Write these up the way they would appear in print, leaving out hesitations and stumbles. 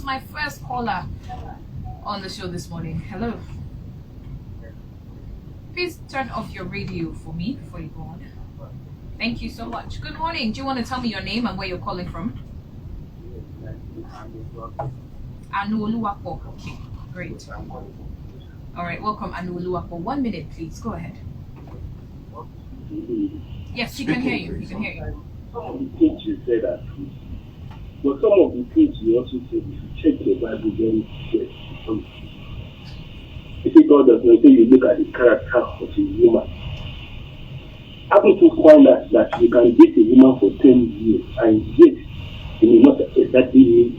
My first caller on the show this morning. Hello. Please turn off your radio for me before you go on. Thank you so much. Good morning. Do you want to tell me your name and where you're calling from? Anu Oluwapo. Okay, great. All right, welcome, Anu Oluwapo. 1 minute, please. Go ahead. Yes, he can hear you. He can hear you. Some of the things you said are true. But some of the things you also said, if you check the Bible very carefully, you see God does not say you look at the character of a woman. Happen to find out that you can date a woman for 10 years and yet you will not exactly meet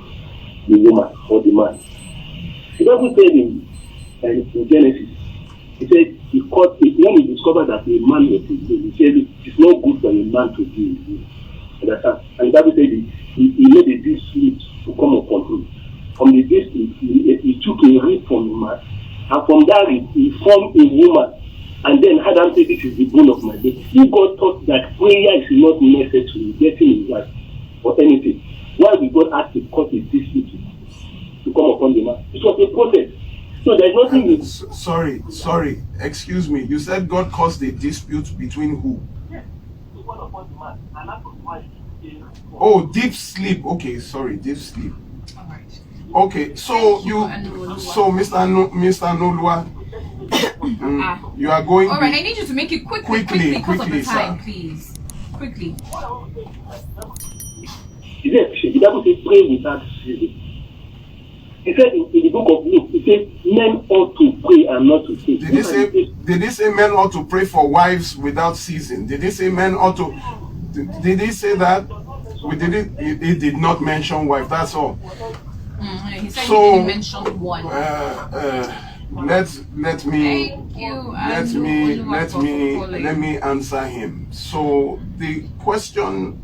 the woman or the man. The Bible said in Genesis, he said when he discovered that a man was a gay, he said it's not good for a man to be a gay. Understand? And the Bible said he made a deep sleep to come upon him. From the deep sleep, he took a rib from a man, and from that rib, he formed a woman. And then Adam said, "This is the bone of my bone." If God thought that prayer is not necessary, getting his wife or anything, why did God ask to cut a deep sleep to come upon the man? It was a process. So there's nothing. Sorry. Excuse me. You said God caused a dispute between who? Oh, deep sleep. Okay, sorry, deep sleep. All right. Okay, so Mr. Nolua, you are going. All right, I need you to make it quickly because of the time, please. Quickly. The Bible says pray without ceasing. He said in the book of Luke, he said men ought to pray and not to cease. Did he say men ought to pray for wives without ceasing? Did he say men ought to? Did he say that? He did not mention wife. That's all. He said he didn't mention one. Let me answer him. So the question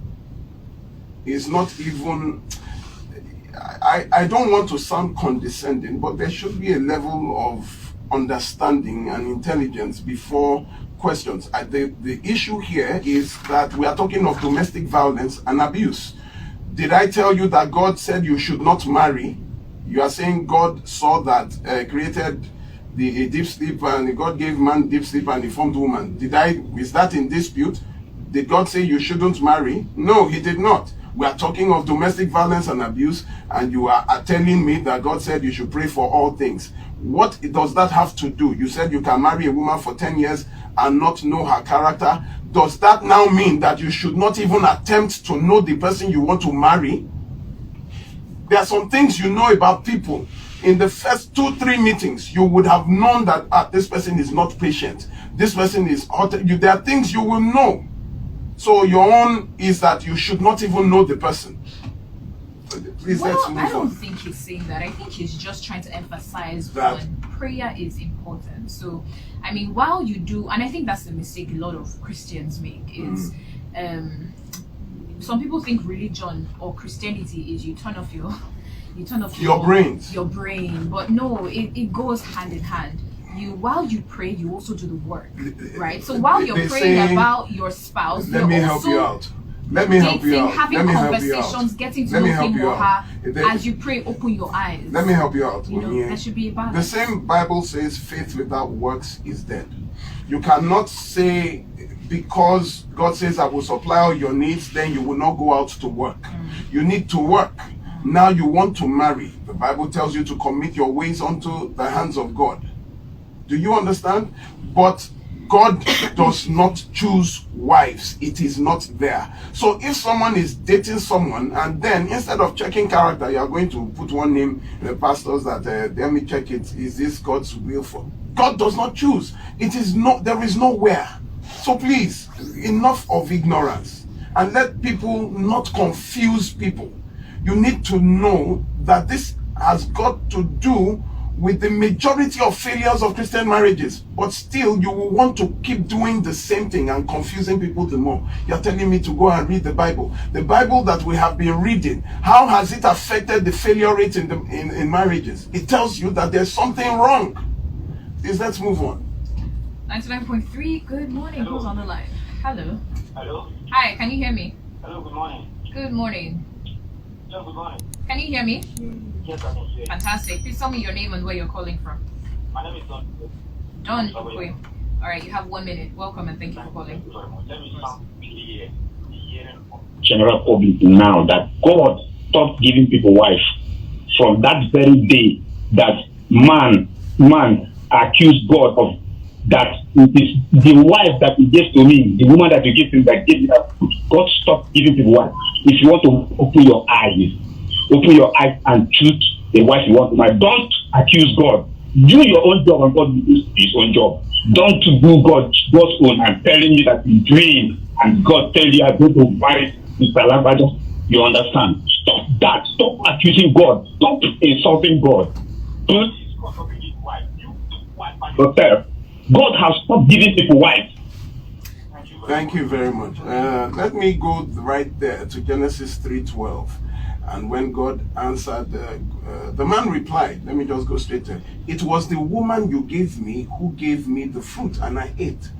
is not even. I don't want to sound condescending, but there should be a level of understanding and intelligence before questions. The issue here is that we are talking of domestic violence and abuse. Did I tell you that God said you should not marry? You are saying God saw that, created a deep sleep, and God gave man deep sleep and he formed woman. Is that in dispute? Did God say you shouldn't marry? No, he did not. We are talking of domestic violence and abuse, and you are telling me that God said you should pray for all things. What does that have to do? You said you can marry a woman for 10 years and not know her character. Does that now mean that you should not even attempt to know the person you want to marry? There are some things you know about people. In the first 2-3 meetings, you would have known that this person is not patient. This person is hot. There are things you will know. So your own is that you should not even know the person. Please, let's move on. I don't think he's saying that. I think he's just trying to emphasize that prayer is important. So, I mean, while you do, and I think that's the mistake a lot of Christians make, is some people think religion or Christianity is you turn off your brain. But no, it goes hand in hand. While you pray, you also do the work, right? So while you're praying about your spouse, let me help you out. Having conversations, getting to know him or her. As you pray, open your eyes. Let me help you out. That should be a balance. The same Bible says faith without works is dead. You cannot say because God says I will supply all your needs, then you will not go out to work. You need to work. Now you want to marry. The Bible tells you to commit your ways unto the hands of God. Do you understand? But God does not choose wives. It is not there. So if someone is dating someone and then instead of checking character, you are going to put one name in the pastors that let me check it. Is this God's will for? God does not choose. It is not. There is nowhere. So please, enough of ignorance and let people not confuse people. You need to know that this has got to do with the majority of failures of Christian marriages, but still you will want to keep doing the same thing and confusing people the more. You're telling me to go and read the Bible that we have been reading. How has it affected the failure rate in marriages? It tells you that there's something wrong. Please, let's move on. 99.3, good morning. Hello. Who's on the line? Hello. Hello. Hi, can you hear me? Hello, good morning. Good morning. Hello, good morning. Can you hear me? Fantastic. Please tell me your name and where you're calling from. My name is Don. Don Ukwe. All right, you have 1 minute. Welcome and thank you for calling. General public now that God stopped giving people wife from that very day that man accused God of that it is the wife that he gave to me, the woman that you gave to me that gave me that food. God stopped giving people wife. If you want to open your eyes and choose the wife you want to marry. Don't accuse God. Do your own job and God will do his own job. Don't do God's own and telling you that you dream and God tell you I'm going to marry Mr. Lambada. You understand? Stop that. Stop accusing God. Stop insulting God. Yourself. God has stopped giving people wives. Thank you very much. Let me go right there to Genesis 3:12. And when God answered, the man replied, let me just go straight to it. It was the woman you gave me who gave me the fruit and I ate.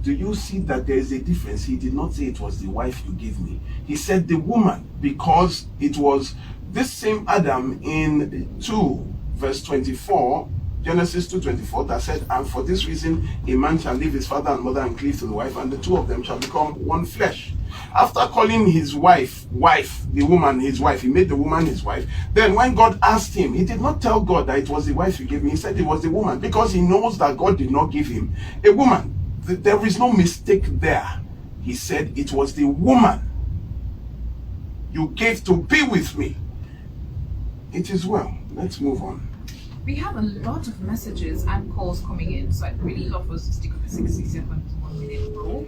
Do you see that there is a difference? He did not say it was the wife you gave me. He said the woman, because it was this same Adam in 2 verse 24, Genesis 2:24, that said, and for this reason a man shall leave his father and mother and cleave to the wife, and the two of them shall become one flesh. After calling his wife, the woman his wife, he made the woman his wife. Then when God asked him, he did not tell God that it was the wife you gave me. He said it was the woman, because he knows that God did not give him a woman. There is no mistake there. He said it was the woman you gave to be with me. It is well. Let's move on. We have a lot of messages and calls coming in, so I'd really love for us to stick with the 60 seconds, 1 minute rule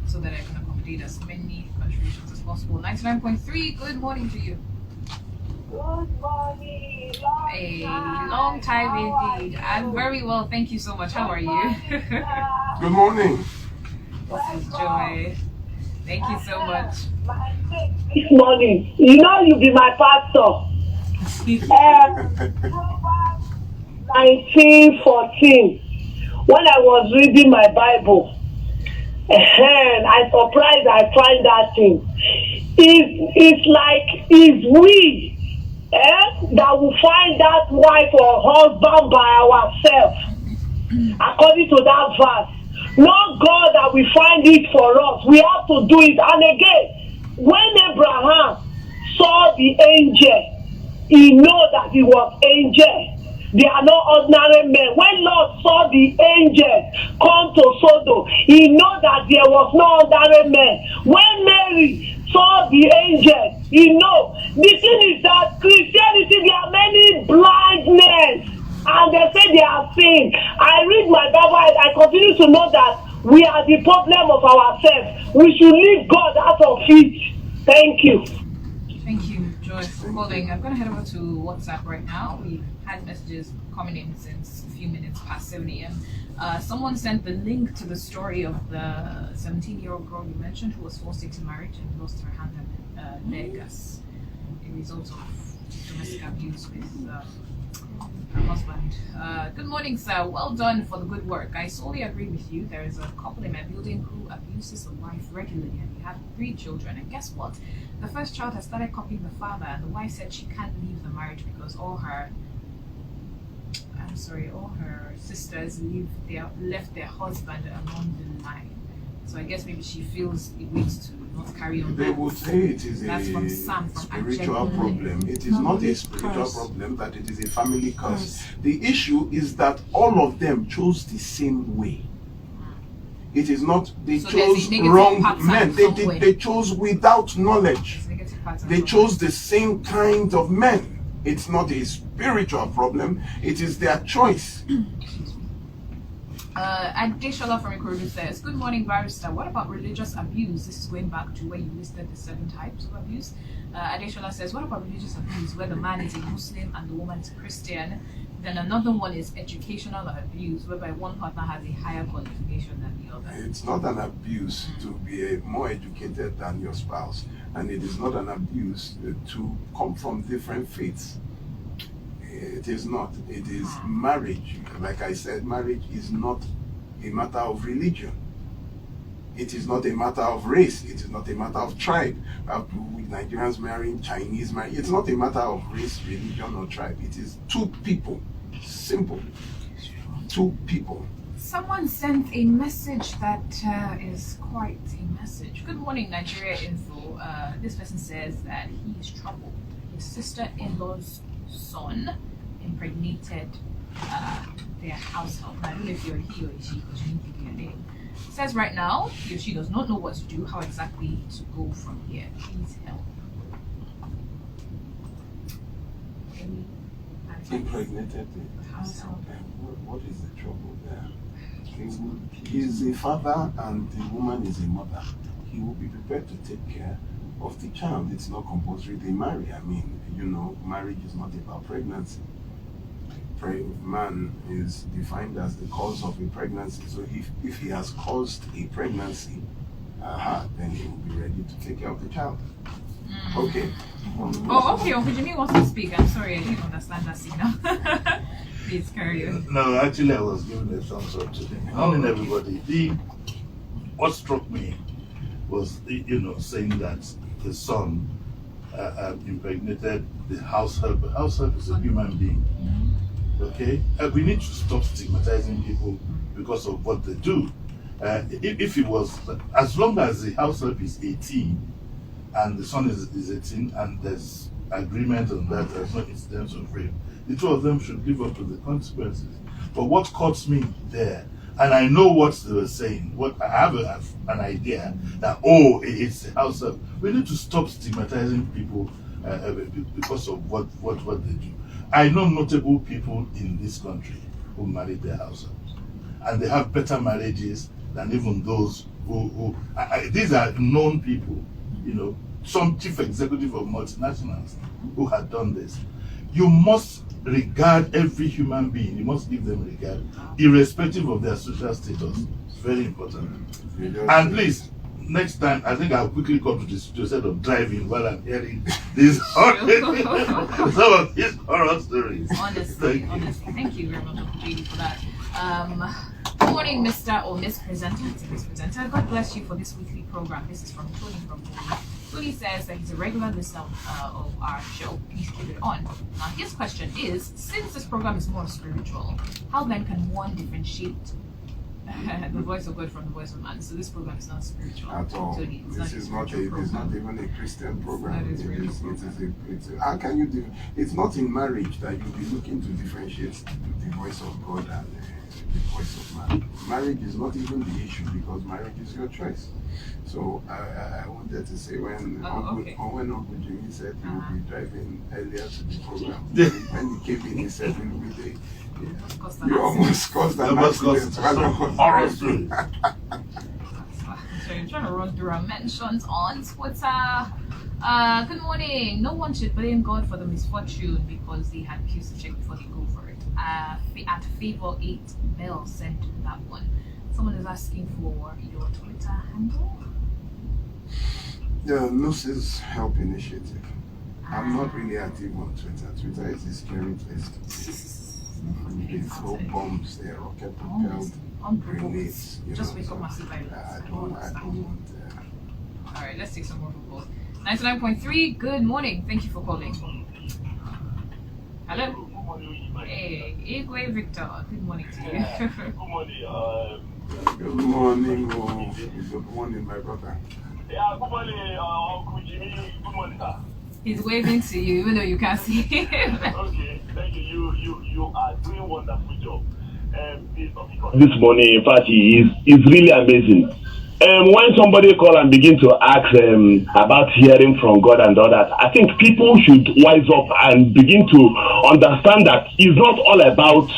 so that I can accommodate as many contributions as possible. 99.3, good morning to you. Good morning. Long time indeed. I'm very well, thank you so much. How are you? Good morning. This is Joy. Thank you so much. This morning, you know you be my pastor. 1914, when I was reading my Bible, and I surprised I find that thing. It's like if we that will find that wife or husband by ourselves, according to that verse. Not God that we find it for us. We have to do it. And again, when Abraham saw the angel, he know that he was angel. They are not ordinary men. When Lord saw the angel come to Sodom, he know that there was no ordinary man. When Mary saw the angel, he know. The thing is that Christianity, there are many blindness, and they say they are sin. I read my Bible, I continue to know that we are the problem of ourselves. We should leave God out of it. Thank you. Thank you, Joy, for calling. I'm going to head over to WhatsApp right now. We've had messages coming in since a few minutes past 7 a.m. Someone sent the link to the story of the 17-year-old girl you mentioned who was forced into marriage and lost her hand and leg as a result of domestic abuse with her husband. Good morning, sir. Well done for the good work. I solely agree with you. There is a couple in my building who abuses the wife regularly, and we have 3 children. And guess what? The first child has started copying the father, and the wife said she can't leave the marriage because all her sisters left their husband along the line. So I guess maybe she feels it waits to not carry on. They would say it is a spiritual problem. It is not a spiritual problem, that it is a family curse. The issue is that all of them chose the same way. It is not, they chose wrong men. They chose without knowledge. They chose the same kind of men. It's not a spiritual problem. It is their choice. Adeshola from Ikorodu says, good morning, barrister. What about religious abuse? This is going back to where you listed the 7 types of abuse. Adeshola says, what about religious abuse where the man is a Muslim and the woman is a Christian? Then another one is educational abuse, whereby one partner has a higher qualification than the other. It's not an abuse to be more educated than your spouse, and it is not an abuse to come from different faiths. It is not. It is marriage. Like I said, marriage is not a matter of religion. It is not a matter of race. It is not a matter of tribe. With Nigerians marrying Chinese marrying, it's not a matter of race, religion, or tribe. It is two people. Simple. Two people. Someone sent a message that is quite a message. Good morning, Nigeria Info. This person says that he is troubled. His sister-in-law's son impregnated their household. I don't know if you're he or she, because you didn't give me a name. It says right now, he or she does not know what to do, how exactly to go from here. Please help. Impregnated the household. What is the trouble there? He is a father and the woman is a mother. He will be prepared to take care of the child. It's not compulsory they marry. I mean, marriage is not about pregnancy. Man is defined as the cause of a pregnancy. So if he has caused a pregnancy, then he will be ready to take care of the child. Okay. Okay. Uncle Jimmy wants to speak. I'm sorry, I didn't understand that signal. Please carry on. No, actually, I was giving a thumbs up to them. Morning, everybody. What struck me was, saying that the son impregnated the house help. The house help is a human being. Okay, we need to stop stigmatizing people because of what they do. If it was, as long as the house help is 18 and the son is 18 and there's agreement on that, there's no incidents of rape, the two of them should live up to the consequences. But what caught me there, and I know what they were saying, what I have an idea that, it's the house help. We need to stop stigmatizing people because of what they do. I know notable people in this country who married their house helps, and they have better marriages than even those who these are known people, some chief executive of multinationals who had done this. You must regard every human being. You must give them regard, irrespective of their social status. It's very important. And please, next time, I think I'll quickly come to the studio instead of driving while I'm hearing these some of these horror stories. Honestly, thank you very much, Uncle JD, for that. Good morning, Mr. or Miss Presenter. It's a Miss Presenter. God bless you for this weekly program. This is from Tony from Tony. Tony says that he's a regular listener of our show. Please keep it on. Now, his question is, since this program is more spiritual, how then can one differentiate the voice of God from the voice of man? So this program is not spiritual At all. Tony, This is not even a Christian program. How can you it's not in marriage that you'll be looking to differentiate the voice of God and the voice of man. Marriage is not even the issue because marriage is your choice. So I wanted to say when Uncle Jimmy said he would be driving earlier to the program, when he came in, he said we will be you almost caused an accident. So you're trying to run through our mentions on Twitter. Good morning. No one should blame God for the misfortune because they had cues to check before they go for it. At Favor 8 Bell sent that one. Someone is asking for your Twitter handle. The Gnosis Help Initiative. I'm not really active on Twitter. Twitter is a scary place to be. They throw bombs, they rocket propelled grenades. Just wake up massive violence. I don't want Alright, let's take some more calls. 99.3, good morning. Thank you for calling. Hello? Hey, Igwe Victor. Good morning to you. Good morning. Good morning, good morning, my brother. Yeah, good morning, Uncle Jimmy. Good morning, sir. He's waving to you, even though you can't see him. Okay, thank you. You are doing a wonderful job. This morning, in fact, is really amazing. When somebody call and begin to ask about hearing from God and all that, I think people should wise up and begin to understand that it's not all about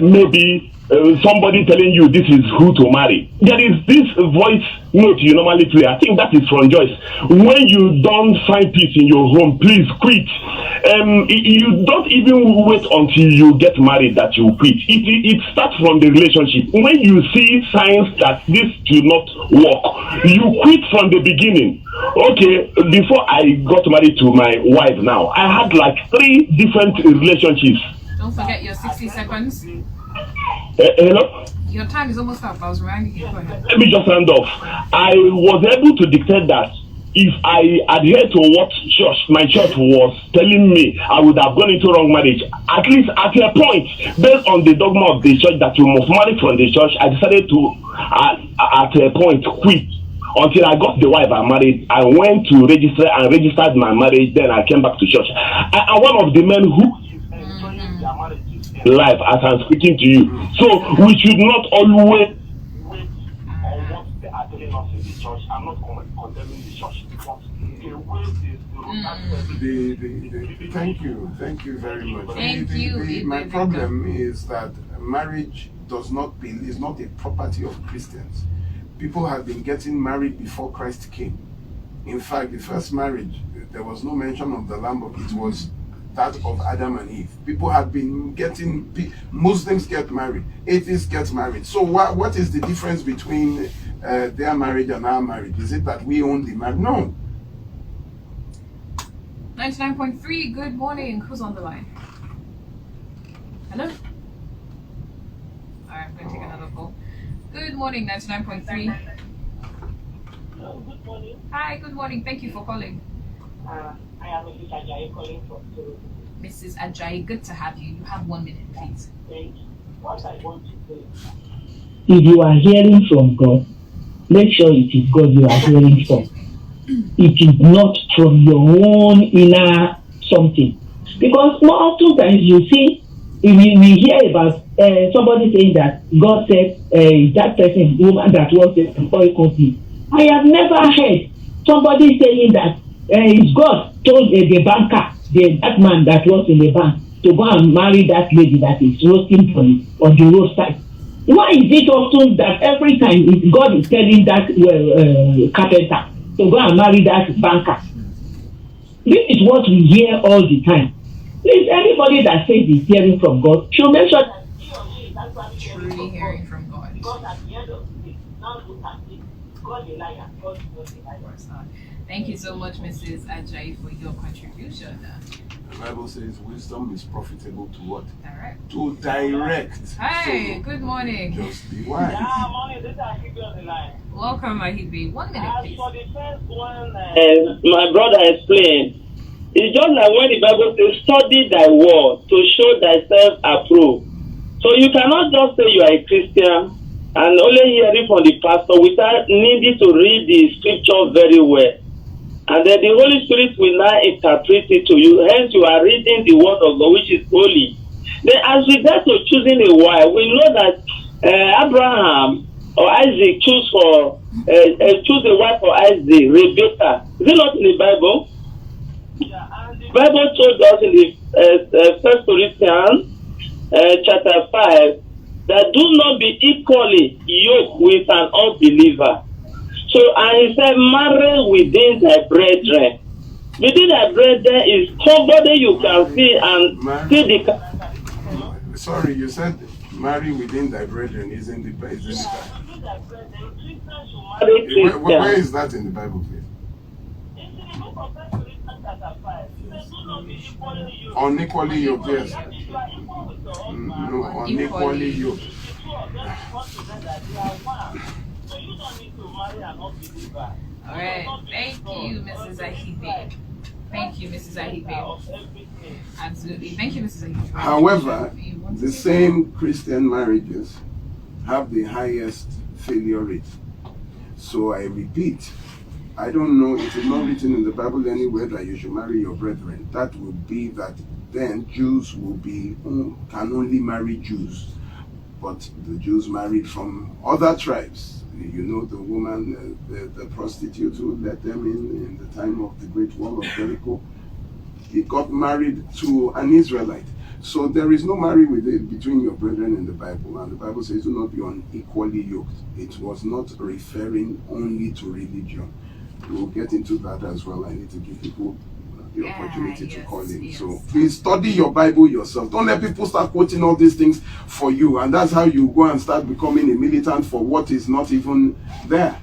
maybe somebody telling you this is who to marry. There is this voice note you normally play. I think that is from Joyce. When you don't find peace in your home, please quit. You don't even wait until you get married that you quit. It starts from the relationship. When you see signs that this do not work, you quit from the beginning. Okay, before I got married to my wife now, I had like 3 different relationships. Don't forget your 60 seconds. Hello? Your time is almost up. I was reminding you. Go ahead. Let me just round off. I was able to dictate that if I adhere to what my church was telling me, I would have gone into wrong marriage. At least at a point, based on the dogma of the church that you must marry from the church, I decided to, at a point, quit. Until I got the wife I married, I went to register and registered my marriage. Then I came back to church. I'm one of the men who life as I'm speaking to you. So we should not always wait on what they are telling us in the church. I'm not condemning the church because the way Thank you very much. Thank you. My problem is that marriage is not a property of Christians. People have been getting married before Christ came. In fact, the first marriage, there was no mention of the Lamb, it was that of Adam and Eve. People have been Muslims get married, atheists get married. So what is the difference between their marriage and our marriage? Is it that we only marry? No. 99.3, good morning. Who's on the line? Hello? Alright, I'm going to take another call. Good morning, 99.3. Good morning. Hi, good morning. Thank you for calling. I am Mrs. Ajayi calling from Toro. Mrs. Ajayi, good to have you. You have 1 minute, please. Thank you. What I want to say. If you are hearing from God, make sure it is God you are hearing from. It is not from your own inner something. Because more often times you see, if we hear about somebody saying that God said that person, woman that was before he conceived. I have never heard somebody saying that it's God told the banker, that man that was in the bank, to go and marry that lady that is roasting on the roadside. Why is it often that every time God is telling that carpenter to go and marry that banker? This is what we hear all the time. Please, anybody that says he's hearing from God should make sure that He or she is actually Truly hearing from God. Because at the end of the day, now look at it. God is a liar. God is not a liar. Of course not. Thank you so much, Mrs. Ajayi, for your contribution. The Bible says wisdom is profitable to what? Direct. To direct. Hi, So, good morning. just be wise. Yeah, morning. This is Akibi on the line. Welcome, Ahibi. 1 minute, As please. for the first one, My brother explained, it's just like when the Bible says, study thy word to show thyself approved. So you cannot just say you are a Christian and only hearing from the pastor without needing to read the scripture very well. And then the Holy Spirit will now interpret it to you. Hence, you are reading the word of God, which is holy. Then, as regards to choosing a wife, we know that Abraham or Isaac choose a wife for Isaac, Rebecca. Is it not in the Bible? yeah, and the The Bible told us in the 1 Corinthians chapter 5 that do not be equally yoked with an unbeliever. So, and he said, marry within thy brethren. Within thy brethren is somebody you can see and see the. Sorry, you said marry within thy brethren is in the Bible. Within thy brethren, Christians should marry Where Christians. is that in the Bible, please? It's in the book of 1 Corinthians chapter 5. It says, do not be equally yoked. Unequally yoked, yes. If you are equal with your husband, No, unequally yoked. the two of them come together, they are one. So you don't need to marry an unbeliever. All right. Thank you, Mrs. Ahibi. Thank you, Mrs. Ahibi. Absolutely. Thank you, Mrs. Ahibi. However, You want to the say same Christian marriages have the highest failure rate. So I repeat, I don't know, it is not written in the Bible anywhere that you should marry your brethren. That would be that then Jews can only marry Jews. But the Jews married from other tribes. You know, the woman, the prostitute who let them in the time of the Great Wall of Jericho, he got married to an Israelite. So there is no marriage between your brethren in the Bible. And the Bible says, do not be unequally yoked. It was not referring only to religion. We'll get into that as well. I need to give people the opportunity to call in. yes. So please study your Bible yourself. Don't let people start quoting all these things for you. And that's how you go and start becoming a militant for what is not even there.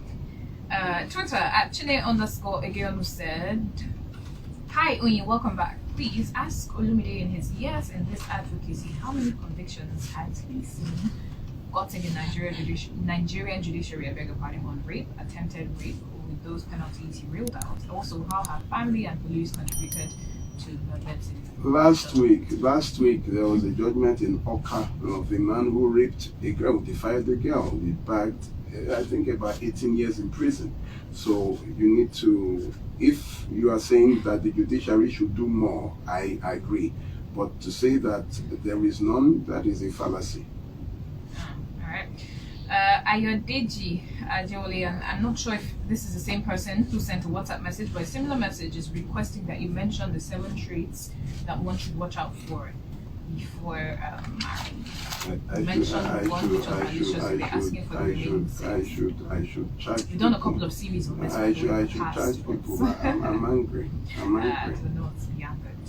Twitter at Chine_Egeonu said, hi, Unyi, welcome back. Please ask Olumide in his years in this advocacy, how many convictions has he seen gotten in Nigerian judiciary, I beg your pardon, on rape, attempted rape, with those penalties he ruled out. Also, how her family and police contributed to the death. Last week, there was a judgment in Oka of a man who raped a girl, defied the girl. He bagged, I think, about 18 years in prison. So you need to, if you are saying that the judiciary should do more, I agree. But to say that there is none, that is a fallacy. All right. Ayodeji Ajoli, and I'm not sure if this is the same person who sent a WhatsApp message, but a similar message is requesting that you mention the 7 traits that one should watch out for before marrying. I should charge. You've done a couple of series of messages. I should charge people. I'm angry. Do not be angered.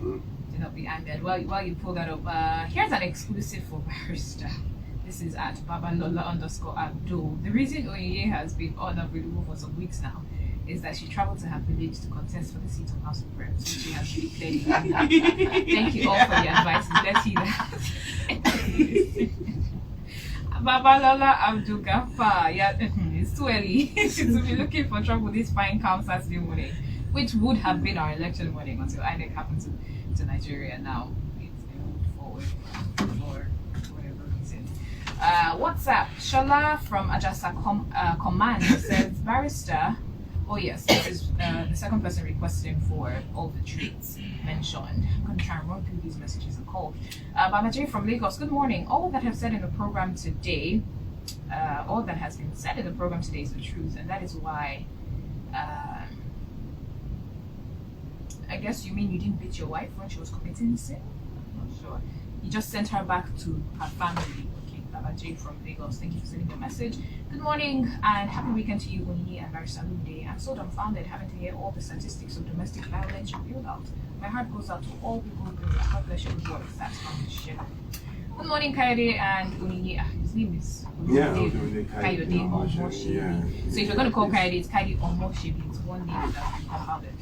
Do not be angered. While you pull that up, here's an exclusive for Barrister. This is at Babalola_Abdul. The reason Oye has been unavailable for some weeks now is that she traveled to her village to contest for the seat of House of Reps. So she has declared. Thank you all for the advice. Let's hear that. Babalola Abdul Gafar. Yeah, it's too early to be looking for trouble this fine calm Saturday morning, which would have been our election morning until INEC happened to Nigeria. Now it's been moved forward for whatever reason. WhatsApp, Shola from Ajasa Command says, Barrister, oh yes, this is the second person requesting for all the traits mentioned. I'm going to try and run through these messages and calls. Baba J from Lagos, good morning. All that have said in the program today, all that has been said in the program today is the truth, and that is why, I guess you mean you didn't beat your wife when she was committing the sin? I'm not sure. You just sent her back to her family. Baba J from Lagos, thank you for sending the message. Good morning and happy weekend to you, Unyi and Barrister Lunde. I'm so dumbfounded having to hear all the statistics of domestic violence revealed out. My heart goes out to all people who bring God bless your work. That's from the show. Good morning, Kayode and Unyi. His name is Kayode Omoshibi. So if you're going to call Kayode, it's Kayode Omoshibi. It's one name that we compounded.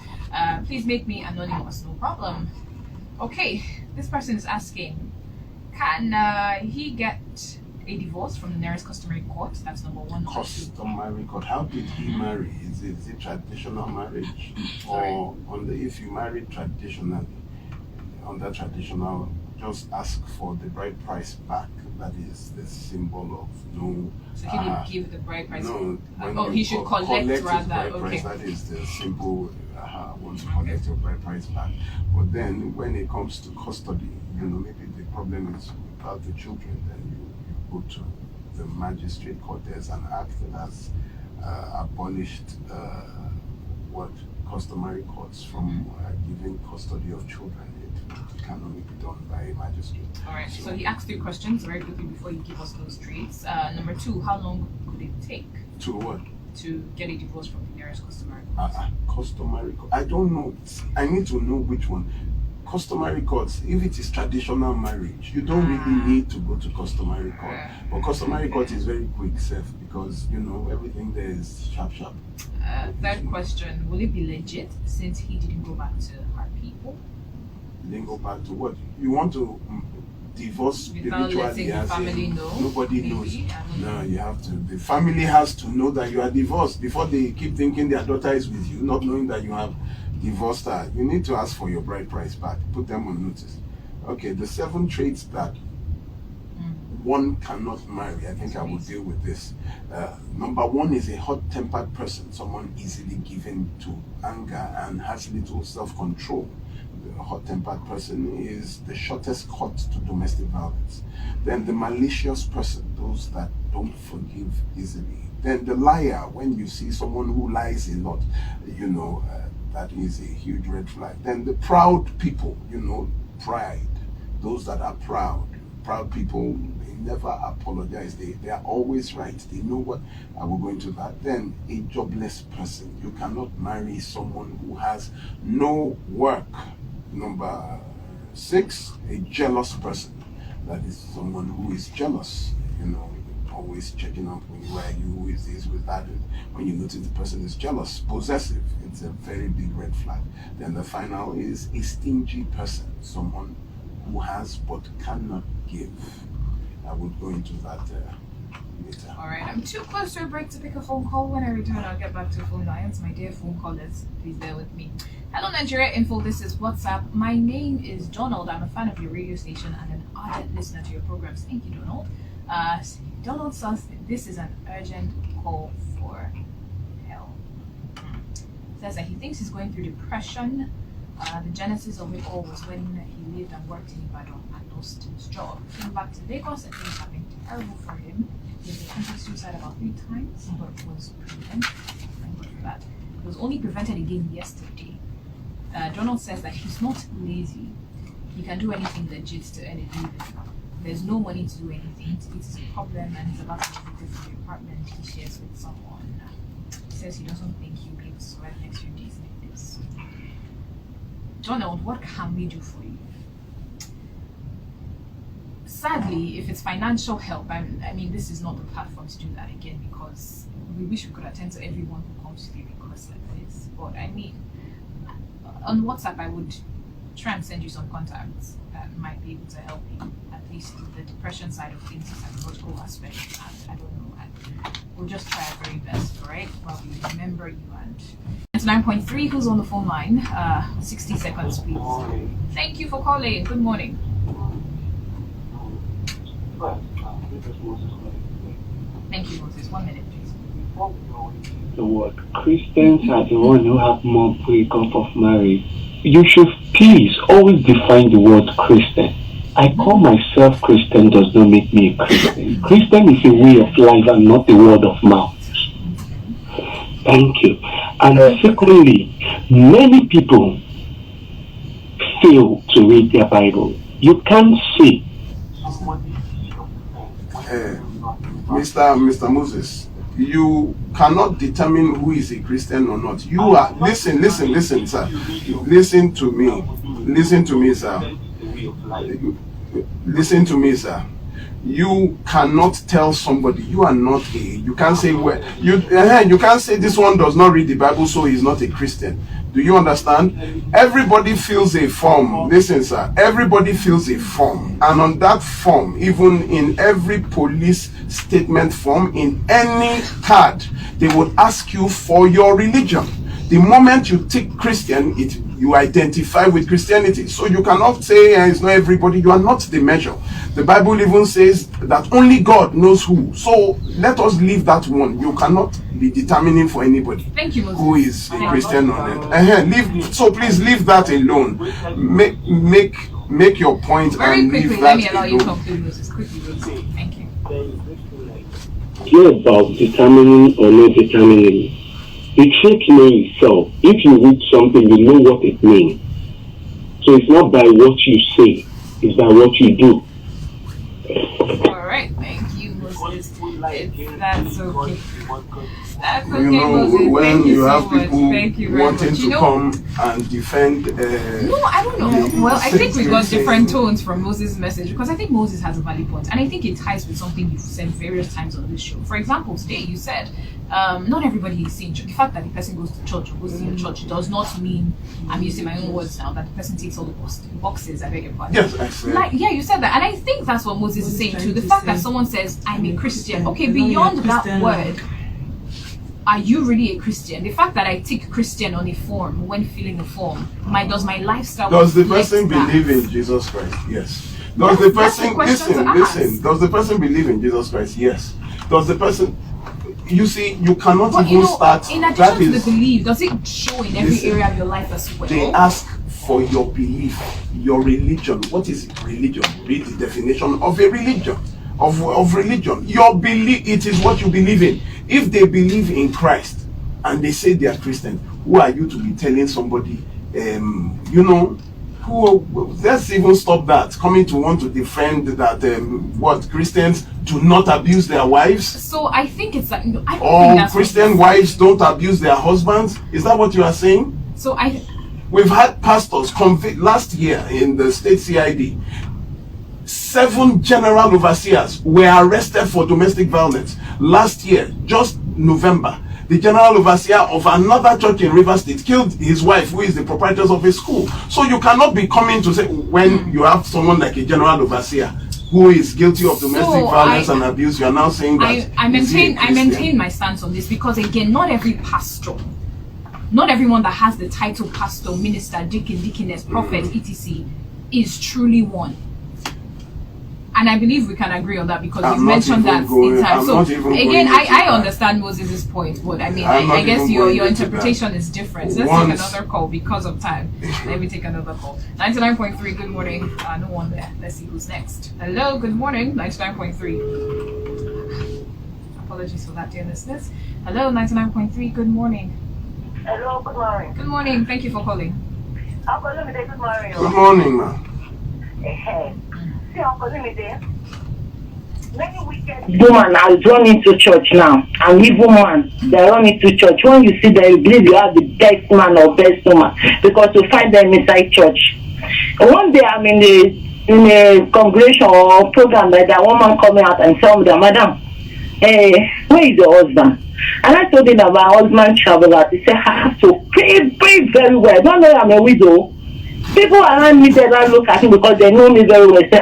Please make me anonymous, no problem. Okay, this person is asking, can he get a divorce from the nearest customary court? That's number one. Customary court. How did he marry? Is it traditional marriage, or if you marry traditionally, under traditional, just ask for the bride price back. That is the symbol of no. So he would give the bride price. No. He should collect rather. Okay. Price, that is the symbol. Want to collect your bride price back. But then when it comes to custody, maybe the problem is without the children, then you go to the magistrate court. There's an act that has abolished customary courts from giving custody of children. It can only be done by a magistrate. All right, so he asked 3 questions very quickly before you give us those traits. Number 2, how long could it take? To what? To get a divorce from the nearest customary court. Customary court? I don't know. I need to know which one. Customary courts, if it is traditional marriage, you don't really need to go to customary court. But customary court is very quick, safe, because everything there is sharp. Third question, will it be legit since he didn't go back to her people? He didn't go back to what? You want to divorce spiritually, as in nobody knows. No, you have to. The family has to know that you are divorced before they keep thinking their daughter is with you, not knowing that you have divorced her. You need to ask for your bride price back. Put them on notice. Okay, the 7 traits that one cannot marry. I think I will deal with this. Number 1 is a hot-tempered person, someone easily given to anger and has little self-control. The hot-tempered person is the shortest cut to domestic violence. Then the malicious person, those that don't forgive easily. Then the liar, when you see someone who lies a lot, that is a huge red flag. Then the proud people, pride, those that are proud people, they never apologize. They are always right. They know what. I will go into that. Then a jobless person. You cannot marry someone who has no work. Number 6, a jealous person. That is someone who is jealous. Always checking up on where who is this, with that. When you notice the person is jealous, possessive, it's a very big red flag. Then the final is a stingy person, someone who has but cannot give. I would go into that later. All right, I'm too close to a break to pick a phone call. When I return, I'll get back to phone lines. My dear phone callers, please bear with me. Hello, Nigeria Info. This is WhatsApp. My name is Donald. I'm a fan of your radio station and an ardent listener to your programs. Thank you, Donald. Donald says this is an urgent call for help. Says that he thinks he's going through depression. The genesis of it all was when he lived and worked in Ibadan and lost his job. He came back to Lagos and things have been terrible for him. He attempted suicide about 3 times, but was prevented. Thank God for that. It was only prevented again yesterday. Donald says that he's not lazy. He can do anything legit to earn a living. There's no money to do anything. It is a problem, and he's about to get evicted from the apartment he shares with someone. He says he doesn't think he'll be able to survive the next few days like this. Donald, what can we do for you? Sadly, if it's financial help, I mean, this is not the platform to do that again, because we wish we could attend to everyone who comes to the request like this. But I mean, on WhatsApp, I would try and send you some contacts that might be able to help you, at least with the depression side of things, the psychological aspect. I don't know. We'll just try our very best, all right? While we remember you. And 9.3, who's on the phone line? 60 seconds, please. Thank you for calling. Good morning. Thank you, Moses. 1 minute, please. The word Christians are the one who have more breakup of marriage. You should please always define the word Christian. I call myself Christian does not make me a Christian. Christian is a way of life and not a word of mouth. Thank you. And secondly, many people fail to read their Bible. You can't see. Mr. Moses, you cannot determine who is a Christian or not. You are, listen, sir. Listen to me, sir. Listen to me, sir. You cannot tell somebody you are not a. You can't say you can't say this one does not read the Bible, so he's not a Christian. Do you understand? Everybody fills a form. Listen, sir. Everybody fills a form, and on that form, even in every police statement form, in any card, they would ask you for your religion. The moment you tick Christian, you identify with Christianity. So you cannot say it's not everybody. You are not the measure. The Bible even says that only God knows who. So let us leave that one. You cannot be determining for anybody. Thank you, Moses. Who is a Christian or not. So please leave that alone. Make your point very and quickly, leave let that me allow alone. you to conclude, Moses. Quickly, Moses. Thank you. It's not about determining or not determining. The truth knows itself. If you read something, you know what it means. So it's not by what you say, it's by what you do. All right, thank you, Moses. That's okay. That's okay, You know, Moses. when Thank you you so have much. people Thank you very wanting much. to come and defend. No, I don't know. Well, I think we got different tones from Moses' message, because I think Moses has a valid point, and I think it ties with something you've said various times on this show. For example, today you said not everybody is saying the fact that the person goes to church or goes to your church does not mean, I'm using my own words now, that the person takes all the boxes. I beg your pardon. Yes, I said. Like, yeah, you said that, and I think that's what Moses is saying too. The fact that someone says I'm a Christian, okay, beyond that word, are you really a Christian? The fact that I tick Christian on a form when filling a form, does my lifestyle Does the reflect person that? believe in Jesus Christ? Yes. Does the person listen? Does the person believe in Jesus Christ? Yes. Does the person? You see, you cannot But even start. in addition to the belief, does it show in every area of your life as well? They ask for your belief, your religion. What is religion? Read the definition of a religion. Of religion. Your belief, it is what you believe in. If they believe in Christ and they say they are Christian, who are you to be telling somebody, let's even stop that, coming to want to defend that what Christians do not abuse their wives? So I think it's like, I don't think Or that's Christian wives don't abuse their husbands? Is that what you are saying? So We've had pastors convict last year in the state CID. 7 general overseers were arrested for domestic violence. Last year, just November, the general overseer of another church in Rivers State killed his wife, who is the proprietor of a school. So you cannot be coming to say, when you have someone like a general overseer who is guilty of domestic violence and abuse, you are now saying that I maintain my stance on this, because again, not every pastor, not everyone that has the title pastor, minister, deacon, deaconess, prophet, etc. is truly one. And I believe we can agree on that, because you've mentioned that in time. So again, I understand Moses' point, but I mean, I guess your interpretation is different. Let's take another call because of time. Let me take another call. 99.3, good morning. No one there. Let's see who's next. Hello, good morning. 99.3. Apologies for that, dear listeners. Hello, 99.3, good morning. Hello, good morning. Good morning. Thank you for calling. Uncle Lumide, good morning. Good morning, ma'am. See, Uncle Lumide, many wicked woman has run into church now, and evil man, they run into church. When you see them, you believe you are the best man or best woman, because you find them inside church. One day I'm in a congregation or program like that, one man coming out and tell me that, madam, where is your husband? And I told him that my husband traveled out. He said, I have to pray very well. Don't know I'm a widow. People around me, they don't look at me because they know me very well. Say,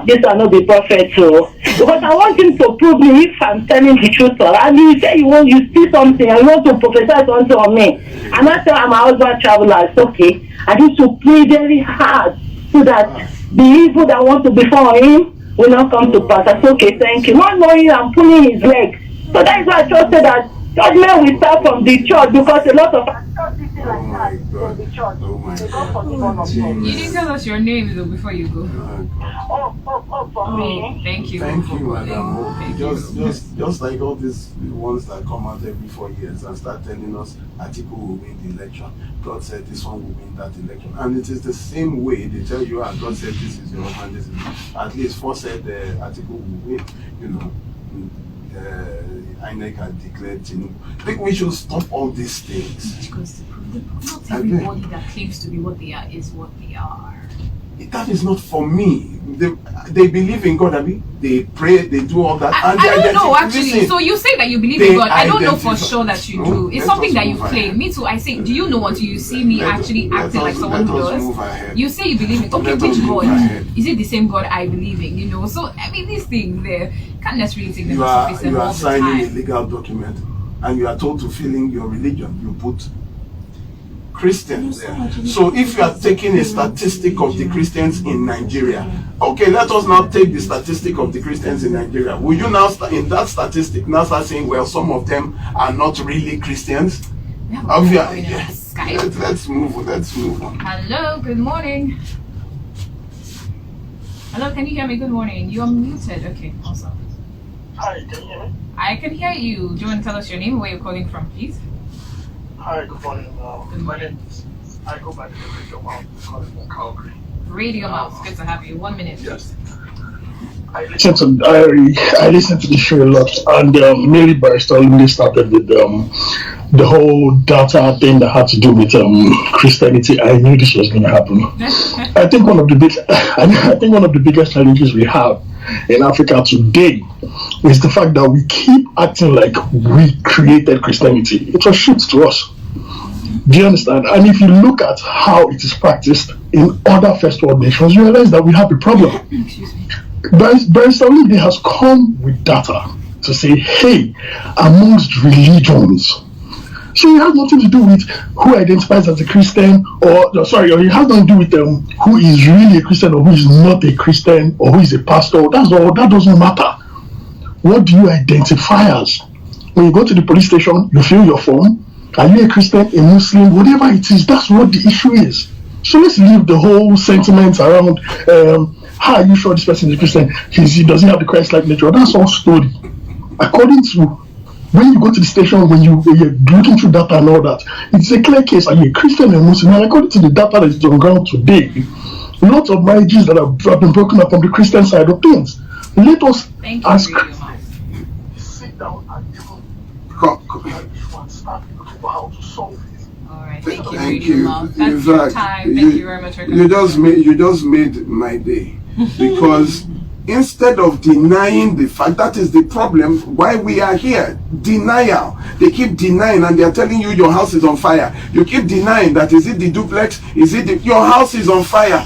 this will not be prophet. So, because I want him to prove me if I'm telling the truth. And you say you see something and you want to prophesy something on me. And I say, I'm a husband traveler. It's okay. I need to pray very hard so that the evil that want to befall him will not come to pass. I said, okay, thank you. Not knowing I'm pulling his leg. So that is why I trusted that judgment will start from the church, because a lot of us the church. You didn't tell us your name though before you go. for me. Thank you. Thank you, madam. Just like all these ones that come out every 4 years and start telling us Atiku will win the election. God said this one will win that election. And it is the same way they tell you, and God said this is your husband, this is at least 4 said Atiku will win, INEC had declared Tinubu. I think we should stop all these things. Because not everybody that claims to be what they are is what they are. That is not for me. They believe in God, I mean, they pray, they do all that. I don't know actually. Listen, so you say that you believe in God. I don't know for sure that you do. It's something that you claim. Me too. I say, do you know until you see me actually acting like someone who does? You say you believe in. Okay, which God? Is it the same God I believe in? So I mean, these things there can't necessarily take them to face them all the time. You are signing a legal document, and you are told to fill in your religion. You put Christians there. So if you are taking a statistic of the Christians in Nigeria, okay, let us now take the statistic of the Christians in Nigeria. Will you now in that statistic now start saying, well, some of them are not really Christians? Let's move on. Hello, good morning. Hello, can you hear me? Good morning. You're muted. Okay, awesome. Hi, can you hear me? I can hear you. Do you want to tell us your name, where you're calling from, please? Hi, good morning. My name is, I go by the Radio Mouth, calling from Calgary. Radio Mouth, good to have you. 1 minute. Yes. I listen to the show a lot, and Mary Barrister only started with the whole data thing that had to do with Christianity. I knew this was going to happen. I think one of the biggest challenges we have in Africa today is the fact that we keep acting like we created Christianity. It was shipped to us. Do you understand? And if you look at how it is practiced in other first world nations, you realize that we have a problem. Excuse me. Barrister Lee has come with data to say, hey, amongst religions. So it has nothing to do with who identifies as a Christian, or it has nothing to do with who is really a Christian or who is not a Christian or who is a pastor. That's all. That doesn't matter. What do you identify as? When you go to the police station, you fill your form. Are you a Christian, a Muslim, whatever it is? That's what the issue is. So let's leave the whole sentiment around how are you sure this person is a Christian? He doesn't have the Christ-like nature. That's all story. According to when you go to the station, when you're looking through data and all that, it's a clear case. Are you a Christian or Muslim? And according to the data that is on ground today, lots of marriages that have been broken up on the Christian side of things. Let us ask. Sit down and even start looking for how to solve it. Alright, thank you. That's your time. Thank you very much for you just made my day. Because instead of denying the fact, that is the problem why we are here. Denial. They keep denying, and they are telling you your house is on fire. You keep denying that. Is it the duplex? Is it your house is on fire?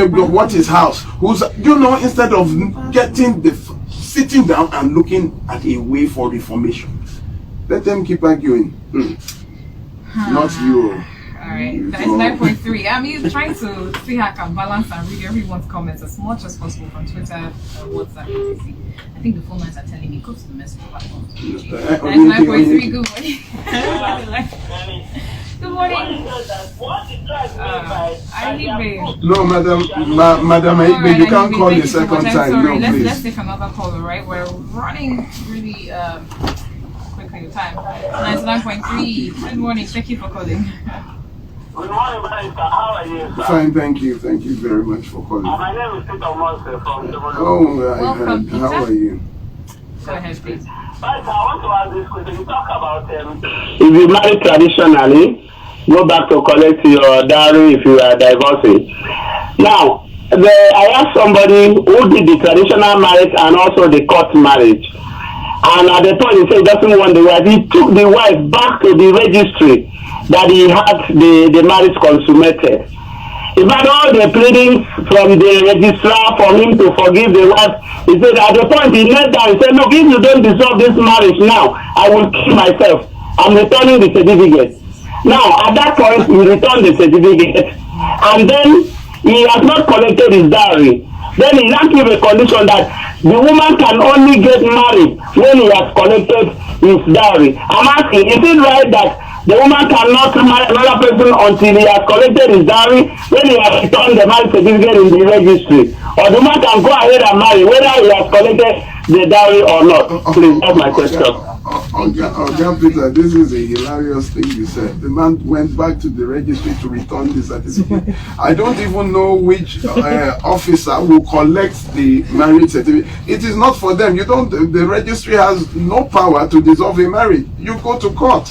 What is house? Who's, instead of getting sitting down and looking at a way for reformation. Let them keep arguing. Not you. Alright, that is 9.3. I'm trying to see how I can balance and read everyone's comments as much as possible from Twitter, WhatsApp, etc. I think the phone lines are telling me go to the message platform. That is 9.3. Good morning. Good morning. No, Madam Aigbe, you can't call the second time. Sorry, No, please. Let's take another call, alright? We're running really quickly with time. 99.3. Good morning. Thank you for calling. Good morning, Barrister. How are you, sir? Fine, thank you. Thank you very much for calling. My name is Peter Monse from the Welcome, Peter. How are you? Go ahead, please. Barrister, I want to ask this question. You talk about If you marry traditionally, go back to collect your dowry if you are divorcing. Now, I asked somebody who did the traditional marriage and also the court marriage. And at the point he said he doesn't want the wife. He took the wife back to the registry that he had the marriage consummated. He had all the pleadings from the registrar for him to forgive the wife. He said at the point he knelt down, he said, look, if you don't dissolve this marriage now, I will kill myself. I'm returning the certificate. Now, at that point, he returned the certificate. And then he has not collected his dowry. Then he now gave a condition that the woman can only get married when he has collected his dowry. I'm asking, is it right that the woman cannot marry another person until he has collected his dowry when he has returned the marriage certificate in the registry? Or the man can go ahead and marry whether he has collected the dowry or not? Please, that's my question. Peter, this is a hilarious thing you said. The man went back to the registry to return the certificate. I don't even know which officer will collect the marriage certificate. It is not for them. The registry has no power to dissolve a marriage. You go to court.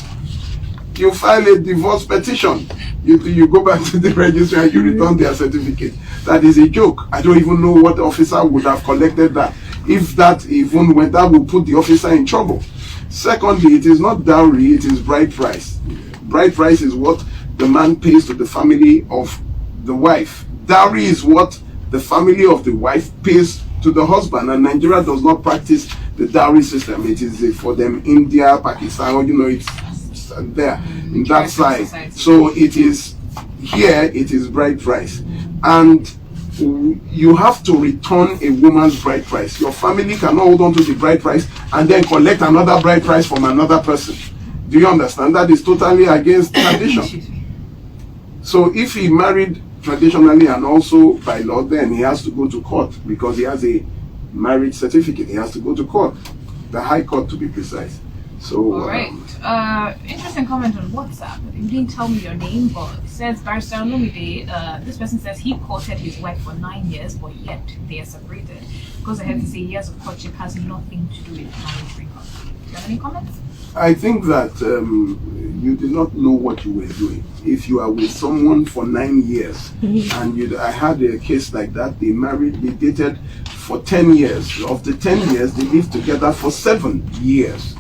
You file a divorce petition. You go back to the registry and you return their certificate. That is a joke. I don't even know what officer would have collected that. If that even went, that would put the officer in trouble. Secondly, it is not dowry, it is bride price. Bride price is what the man pays to the family of the wife. Dowry is what the family of the wife pays to the husband, and Nigeria does not practice the dowry system. It is for them India, Pakistan, it's there in that side. So it is here, it is bride price. And you have to return a woman's bride price. Your family cannot hold on to the bride price and then collect another bride price from another person. Do you understand? That is totally against tradition. So if he married traditionally and also by law, then he has to go to court because he has a marriage certificate. He has to go to court, the High Court to be precise. So, all right. Interesting comment on WhatsApp. You didn't tell me your name, but it says Barrister Olumide. This person says he courted his wife for 9 years, but yet they are separated. Goes ahead to say years of courtship has nothing to do with marriage breakup. Do you have any comments? I think that you did not know what you were doing. If you are with someone for 9 years, and I had a case like that, they dated for 10 years. Of the 10 years, they lived together for 7 years.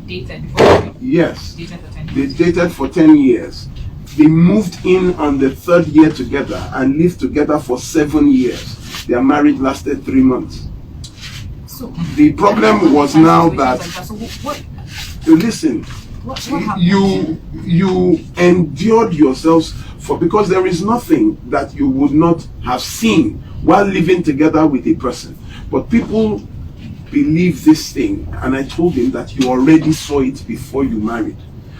Dated before? Yes. Dated for 10 They years. dated for 10 years. They moved in on the 3rd year together and lived together for 7 years. Their marriage lasted 3 months. So the problem was now that, listen, what you endured yourselves because there is nothing that you would not have seen while living together with a person. But people believe this thing, and I told him that you already saw it before you married.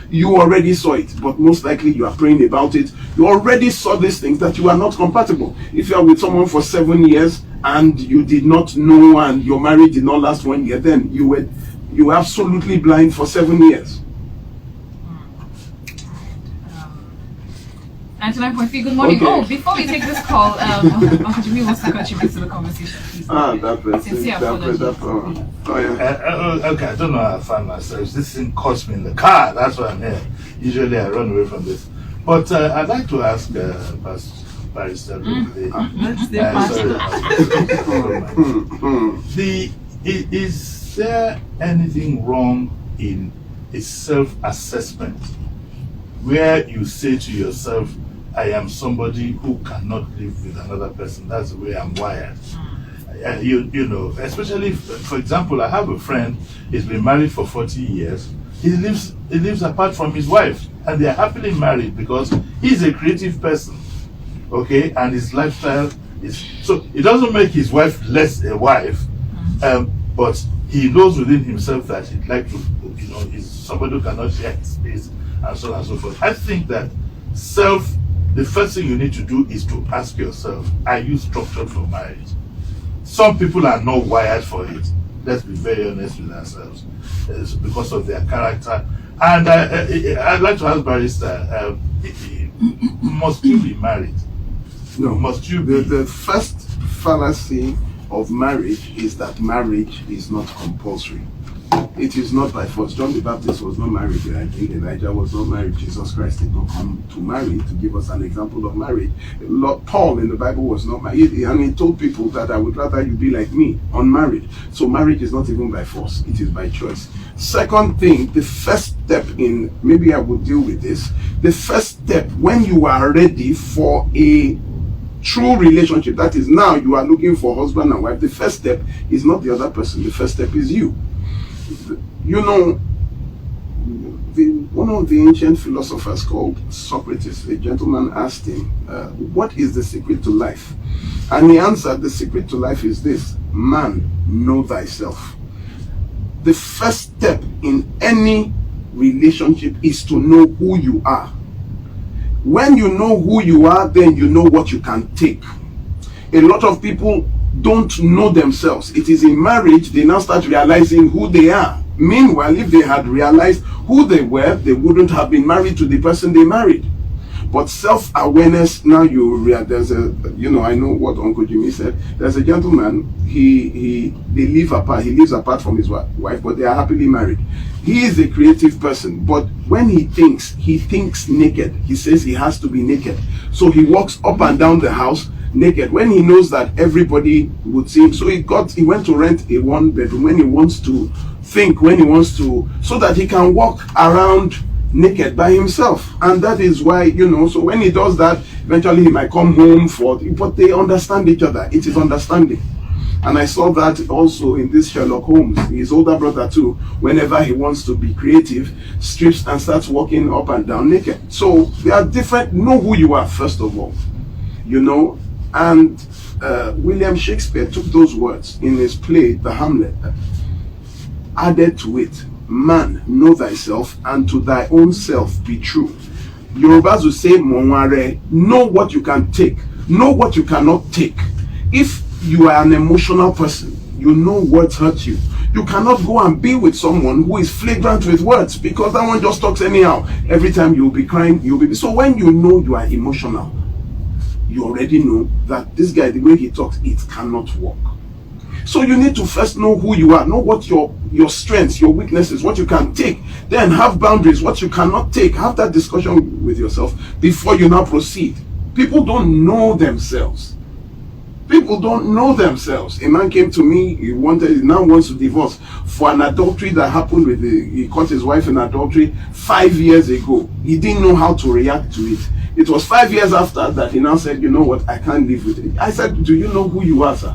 You already saw it, but most likely you are praying about it. You already saw these things that you are not compatible. If you are with someone for 7 years and you did not know and your marriage did not last 1 year, then you were absolutely blind for 7 years. 99.3, good morning. Okay. Oh, before we take this call, Uncle Jimmy wants to contribute to the conversation, please. Okay, I don't know how I find myself. This thing cost me in the car. That's why I'm here. Usually I run away from this. But I'd like to ask Barrister. Let's stay Is there anything wrong in a self-assessment where you say to yourself, I am somebody who cannot live with another person. That's the way I'm wired. You know, especially, for example, I have a friend, he's been married for 40 years. He lives apart from his wife, and they're happily married because he's a creative person, okay, and his lifestyle is, so it doesn't make his wife less a wife, but he knows within himself that he'd like to, you know, he's somebody who cannot share his space, and so on and so forth. I think that the first thing you need to do is to ask yourself, are you structured for marriage? Some people are not wired for it. Let's be very honest with ourselves. It's because of their character. And I'd like to ask Barrister, must you be married? No. Must you be? The first fallacy of marriage is that marriage is not compulsory. It is not by force. John the Baptist was not married. I think Elijah was not married. Jesus Christ did not come to marry to give us an example of marriage. Paul in the Bible was not married, and he told people that I would rather you be like me, unmarried. So marriage is not even by force. It is by choice. Second thing, the first step in, maybe I would deal with this, the first step when you are ready for a true relationship, that is now you are looking for husband and wife, the first step is not the other person, the first step is you. You know, one of the ancient philosophers called Socrates, a gentleman asked him, what is the secret to life? And he answered, the secret to life is this: man, know thyself. The first step in any relationship is to know who you are. When you know who you are, then you know what you can take. A lot of people don't know themselves. It is in marriage they now start realizing who they are. Meanwhile, if they had realized who they were, they wouldn't have been married to the person they married. But self-awareness, now you realize, there's a, you know, I know what Uncle Jimmy said. There's a gentleman, they live apart. He lives apart from his wife, but they are happily married. He is a creative person, but when he thinks naked. He says he has to be naked. So he walks up and down the house naked when he knows that everybody would see him. So he went to rent a one bedroom when he wants to think, when he wants to, so that he can walk around naked by himself. And that is why, you know, so when he does that, eventually he might come home but they understand each other. It is understanding. And I saw that also in this Sherlock Holmes, his older brother too, whenever he wants to be creative, strips and starts walking up and down naked. So they are different. Know who you are, first of all, you know. And William Shakespeare took those words in his play, The Hamlet, added to it, man, know thyself, and to thy own self be true. Yorubas will say, Monware, know what you can take, know what you cannot take. If you are an emotional person, you know words hurt you. You cannot go and be with someone who is flagrant with words, because that one just talks anyhow. Every time you'll be crying, you'll be. So when you know you are emotional, you already know that this guy, the way he talks, it cannot work. So you need to first know who you are, know what your strengths, your weaknesses, what you can take, then have boundaries, what you cannot take. Have that discussion with yourself before you now proceed. People don't know themselves. People don't know themselves. A man came to me, he now wants to divorce for an adultery that happened he caught his wife in adultery 5 years ago. He didn't know how to react to it. It was 5 years after that he now said, you know what, I can't live with it. I said, do you know who you are, sir?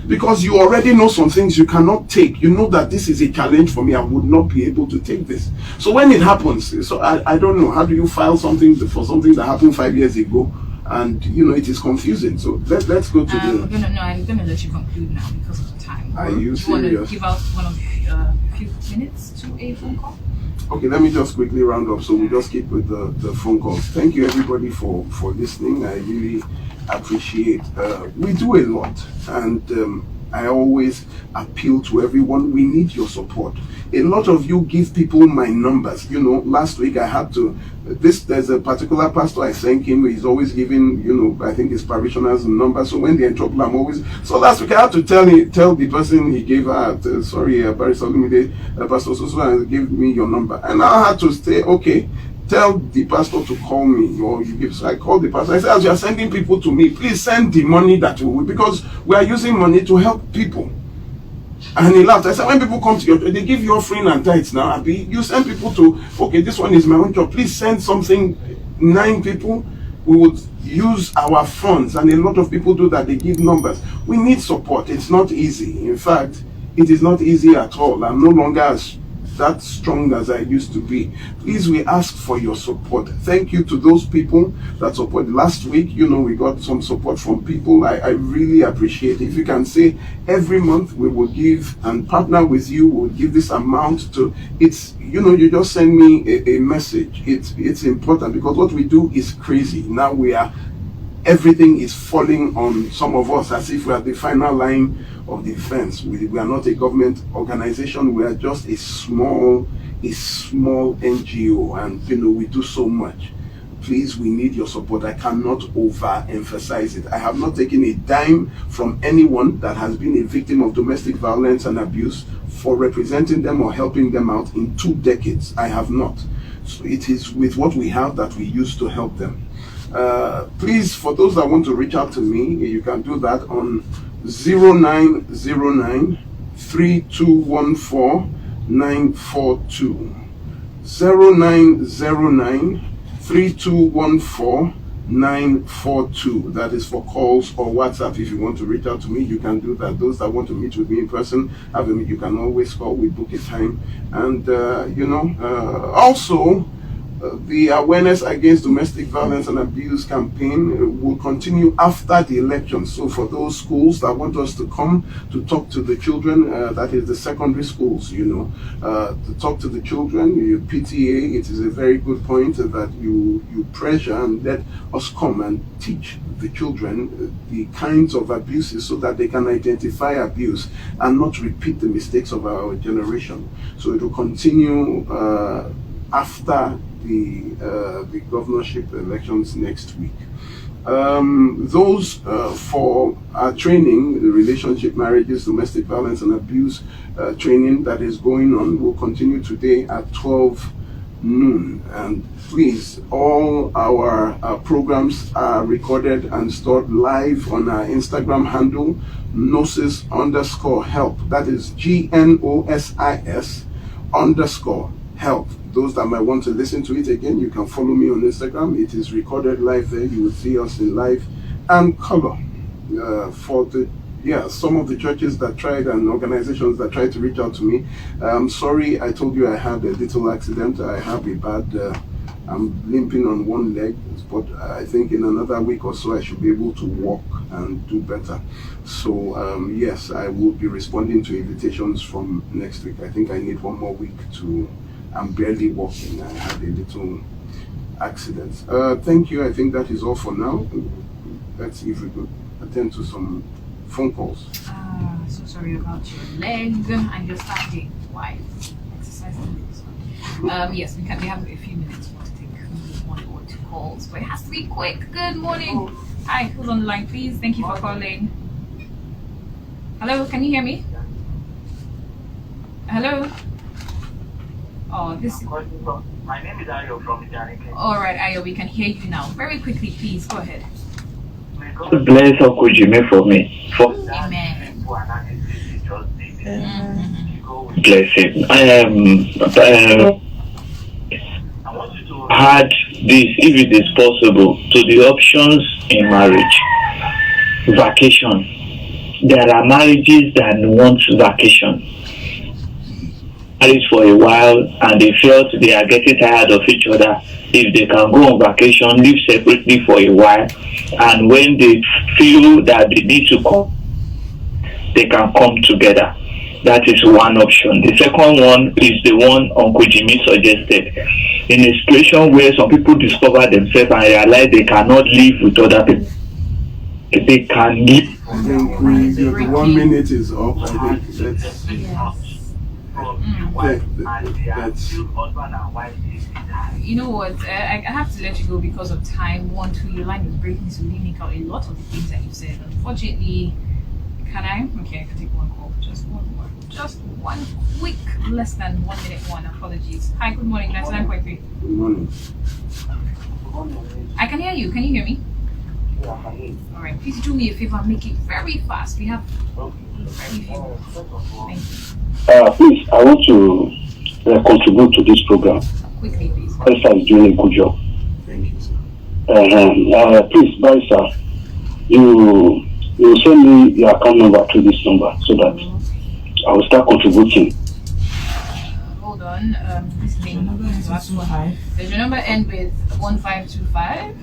Because you already know some things you cannot take. You know that this is a challenge for me. I would not be able to take this. So when it happens, so I don't know, how do you file something for something that happened 5 years ago? And you know, it is confusing. So let's go to I'm gonna let you conclude now because of the time. Are you serious? Do you want to give out one of few minutes to a phone call? Okay, let me just quickly round up. So we just keep with the phone calls. Thank you everybody for listening. I really appreciate. We do a lot, and I always appeal to everyone. We need your support. A lot of you give people my numbers. You know, last week I had to. There's a particular pastor I thank him. He's always giving, you know, I think his parishioners a number. So when they're in trouble, I'm always. So last week I had to tell the person he gave her, Pastor Soso, and gave me your number, and I had to say, okay, tell the pastor to call me, or you give. So I called the pastor. I said, as you are sending people to me, please send the money that we will, because we are using money to help people. And he laughed. I said, when people come to you, they give you offering and tithes now. Abi, you send people to, okay, this one is my own job. Please send something, 9 people. We would use our funds, and a lot of people do that. They give numbers. We need support. It's not easy. In fact, it is not easy at all. I'm no longer as that strong as I used to be. Please, we ask for your support. Thank you to those people that support. Last week, we got some support from people. I really appreciate it. If you can say every month we will give and partner with you, we'll give this amount to, it's, you just send me a message. It's important, because what we do is crazy. Now everything is falling on some of us as if we are the final line of defense. We are not a government organization. We are just a small NGO, and we do so much. Please, we need your support. I cannot overemphasize it. I have not taken a dime from anyone that has been a victim of domestic violence and abuse for representing them or helping them out in 2 decades. I have not. So it is with what we have that we use to help them. Please, for those that want to reach out to me, you can do that on 0909 3214 942. 0909 3214 942. That is for calls or WhatsApp. If you want to reach out to me, you can do that. Those that want to meet with me in person, you can always call. We book a time. And also, the awareness against domestic violence and abuse campaign will continue after the election. So for those schools that want us to come to talk to the children, that is the secondary schools, to talk to the children, your PTA, it is a very good point that you pressure and let us come and teach the children the kinds of abuses so that they can identify abuse and not repeat the mistakes of our generation. So it will continue after the governorship elections next week. Those for our training, the relationship, marriages, domestic violence and abuse training that is going on will continue today at 12 noon. And please, all our programs are recorded and stored live on our Instagram handle, Gnosis_help. That is GNOSIS_help. Those that might want to listen to it again, you can follow me on Instagram. It is recorded live there. You will see us in live and color. For some of the churches that tried and organizations that tried to reach out to me, I'm sorry, I told you I had a little accident. I have a bad, I'm limping on one leg, but I think in another week or so I should be able to walk and do better. So yes, I will be responding to invitations from next week. I think I need 1 more week to, I'm barely walking. I had a little accident. Thank you. I think that is all for now. Let's see if we could attend to some phone calls. So sorry about your leg and your standing. Why? Exercising this one. Yes, we have a few minutes more to take 1 or 2 calls, but it has to be quick. Good morning. Hi, who's on the line, please? Thank you for calling. Hello, can you hear me? Hello? Oh, this. My name is Ayo from Ijanike. All right, Ayo, we can hear you now. Very quickly, please go ahead. God bless Uncle Jimmy for me. Amen. Bless him. Add this, if it is possible, to the options in marriage. Vacation. There are marriages that want vacation. Married for a while and they felt they are getting tired of each other. If they can go on vacation, live separately for a while, and when they feel that they need to come, they can come together. That is one option. The second one is the one Uncle Jimmy suggested. In a situation where some people discover themselves and realize they cannot live with other people, they can live. I think the 1 minute is up. I think that's you know what, I have to let you go because of time. 1, 2, your line is breaking, so we didn't make out a lot of the things that you said. Unfortunately, can I? Okay, I can take 1 call. Just 1 more. just one quick, less than 1 minute one. Apologies. Hi, good morning. 99.3. Good morning. I can hear you. Can you hear me? All right. Please do me a favor. Make it very fast. We have very few. Thank you. Please, I want to contribute to this program. Quickly, please. Barrister is doing a good job. Thank you, sir. Please, Barrister, you send me your account number to this number so that I will start contributing. Hold on. This thing. Does your number end with 1525?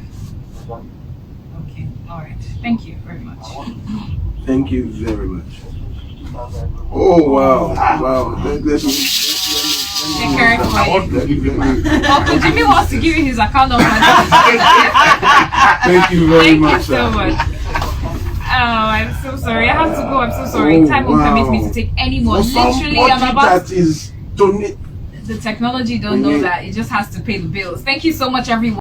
Okay. All right. Thank you very much. Thank you very much. Oh wow, wow. Let me Take care of I want to give you Uncle Jimmy wants to give you his account number. Thank you very much. Thank you so much. Oh, I'm so sorry. I have to go. I'm so sorry. Time won't permit me to take any more. Literally, I'm about. That is donate. The technology don't know that. It just has to pay the bills. Thank you so much, everyone.